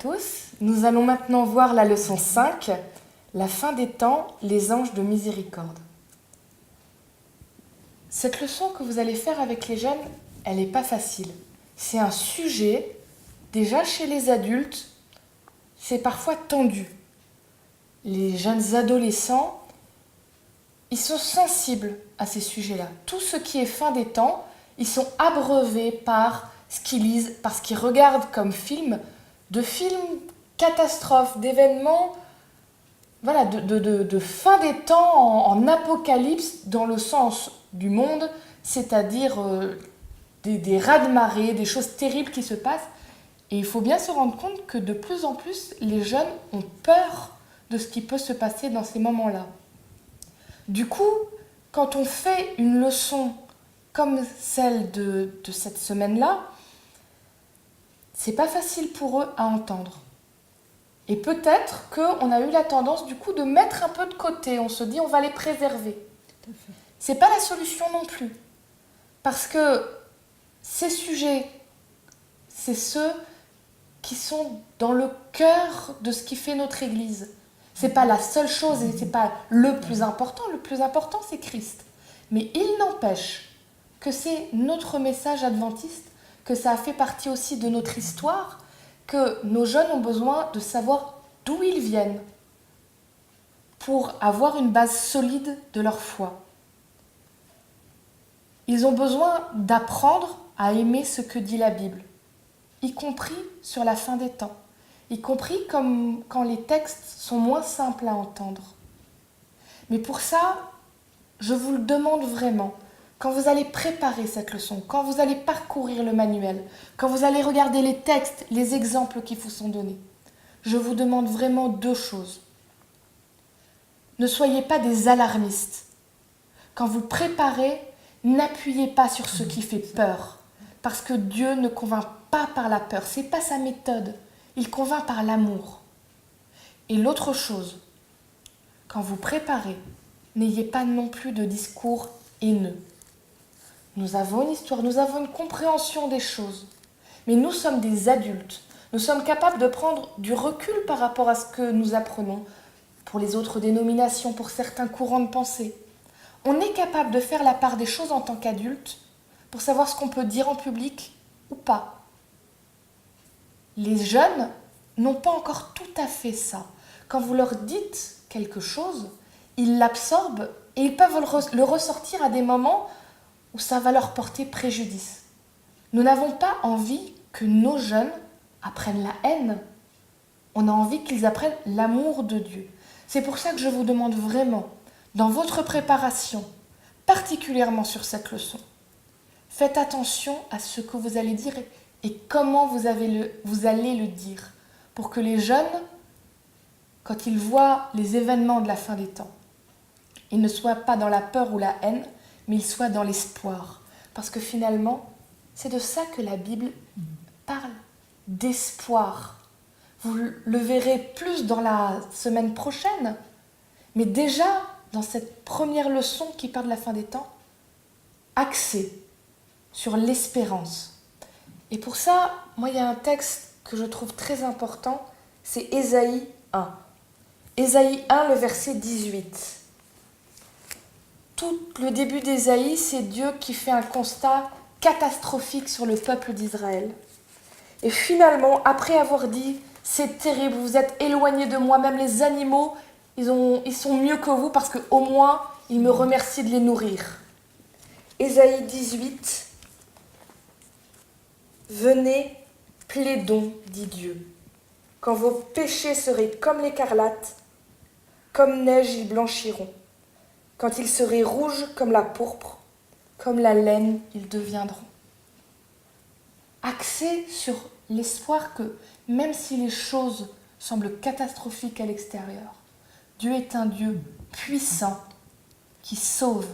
tous, nous allons maintenant voir la leçon 5, la fin des temps, les anges de miséricorde. Cette leçon que vous allez faire avec les jeunes, elle n'est pas facile. C'est un sujet, déjà chez les adultes, c'est parfois tendu. Les jeunes adolescents, ils sont sensibles à ces sujets-là. Tout ce qui est fin des temps, ils sont abreuvés par ce qu'ils lisent, par ce qu'ils regardent comme films, de films catastrophes, d'événements, voilà, de fin des temps en apocalypse dans le sens du monde, c'est-à-dire des raz-de-marée, des choses terribles qui se passent. Et il faut bien se rendre compte que de plus en plus, les jeunes ont peur de ce qui peut se passer dans ces moments-là. Du coup, quand on fait une leçon comme celle de cette semaine-là, c'est pas facile pour eux à entendre. Et peut-être qu'on a eu la tendance du coup de mettre un peu de côté. On se dit on va les préserver. C'est pas la solution non plus. Parce que ces sujets, c'est ceux qui sont dans le cœur de ce qui fait notre Église. C'est pas la seule chose et c'est pas le plus important. Le plus important, c'est Christ. Mais il n'empêche que c'est notre message adventiste, que ça a fait partie aussi de notre histoire, que nos jeunes ont besoin de savoir d'où ils viennent pour avoir une base solide de leur foi. Ils ont besoin d'apprendre à aimer ce que dit la Bible, y compris sur la fin des temps, y compris comme quand les textes sont moins simples à entendre. Mais pour ça, je vous le demande vraiment, quand vous allez préparer cette leçon, quand vous allez parcourir le manuel, quand vous allez regarder les textes, les exemples qui vous sont donnés, je vous demande vraiment 2 choses. Ne soyez pas des alarmistes. Quand vous préparez, n'appuyez pas sur ce qui fait peur, parce que Dieu ne convainc pas par la peur, c'est pas sa méthode. Il convainc par l'amour. Et l'autre chose, quand vous préparez, n'ayez pas non plus de discours haineux. Nous avons une histoire, nous avons une compréhension des choses. Mais nous sommes des adultes. Nous sommes capables de prendre du recul par rapport à ce que nous apprenons pour les autres dénominations, pour certains courants de pensée. On est capable de faire la part des choses en tant qu'adultes pour savoir ce qu'on peut dire en public ou pas. Les jeunes n'ont pas encore tout à fait ça. Quand vous leur dites quelque chose, ils l'absorbent et ils peuvent le ressortir à des moments où ça va leur porter préjudice. Nous n'avons pas envie que nos jeunes apprennent la haine. On a envie qu'ils apprennent l'amour de Dieu. C'est pour ça que je vous demande vraiment, dans votre préparation, particulièrement sur cette leçon, faites attention à ce que vous allez dire et comment vous allez le dire, pour que les jeunes, quand ils voient les événements de la fin des temps, ils ne soient pas dans la peur ou la haine, mais ils soient dans l'espoir. Parce que finalement, c'est de ça que la Bible parle, d'espoir. Vous le verrez plus dans la semaine prochaine, mais déjà, dans cette première leçon qui parle de la fin des temps, axée sur l'espérance. Et pour ça, moi, il y a un texte que je trouve très important, c'est Ésaïe 1. Ésaïe 1, le verset 18. Tout le début d'Ésaïe, c'est Dieu qui fait un constat catastrophique sur le peuple d'Israël. Et finalement, après avoir dit « C'est terrible, vous êtes éloignés de moi, même les animaux, ils sont mieux que vous parce qu'au moins, ils me remercient de les nourrir. » Ésaïe 18. « Venez, plaidons, dit Dieu. Quand vos péchés seraient comme l'écarlate, comme neige ils blanchiront. Quand ils seraient rouges comme la pourpre, comme la laine ils deviendront. » Axé sur l'espoir que, même si les choses semblent catastrophiques à l'extérieur, Dieu est un Dieu puissant qui sauve.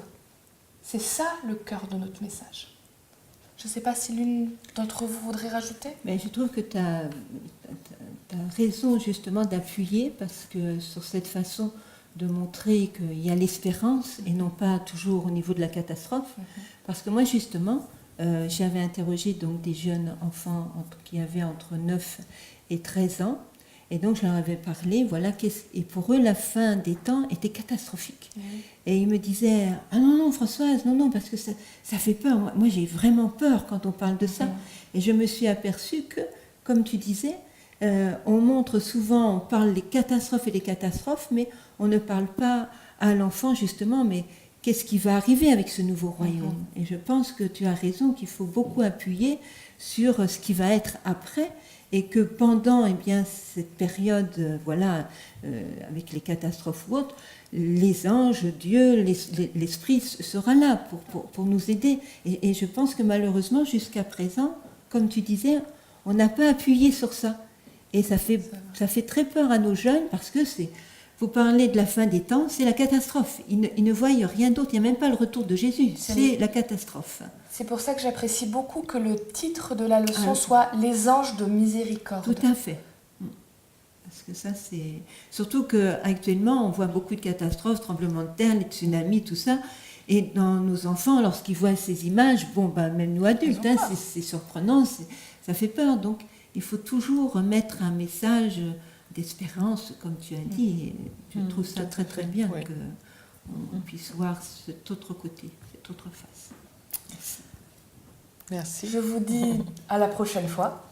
C'est ça le cœur de notre message. Je ne sais pas si l'une d'entre vous voudrait rajouter. Mais je trouve que tu as raison justement d'appuyer, parce que sur cette façon de montrer qu'il y a l'espérance et non pas toujours au niveau de la catastrophe. Parce que moi justement, j'avais interrogé donc des jeunes enfants qui avaient entre 9 et 13 ans. Et donc je leur avais parlé, voilà, et pour eux la fin des temps était catastrophique. Et ils me disaient, ah non, non Françoise, non, non, parce que ça fait peur. Moi j'ai vraiment peur quand on parle de ça. Et je me suis aperçue que, comme tu disais, on montre souvent, on parle des catastrophes, mais on ne parle pas à l'enfant justement, mais qu'est-ce qui va arriver avec ce nouveau royaume. Et je pense que tu as raison qu'il faut beaucoup appuyer sur ce qui va être après, et que pendant cette période, avec les catastrophes ou autres, les anges, Dieu, l'Esprit sera là pour nous aider. Et je pense que malheureusement, jusqu'à présent, comme tu disais, on n'a pas appuyé sur ça. Et ça fait très peur à nos jeunes, parce que vous parlez de la fin des temps, c'est la catastrophe. Ils ne voient rien d'autre, il n'y a même pas le retour de Jésus, c'est la catastrophe. C'est pour ça que j'apprécie beaucoup que le titre de la leçon soit « Les anges de miséricorde ». Tout à fait. Parce que ça, c'est... Surtout qu'actuellement, on voit beaucoup de catastrophes, tremblements de terre, les tsunamis, tout ça. Et dans nos enfants, lorsqu'ils voient ces images, même nous adultes, c'est surprenant, ça fait peur. Donc, il faut toujours mettre un message d'espérance, comme tu as dit. Et je trouve ça très très bien qu'on puisse voir cet autre côté, cette autre face. Merci. Je vous dis à la prochaine fois.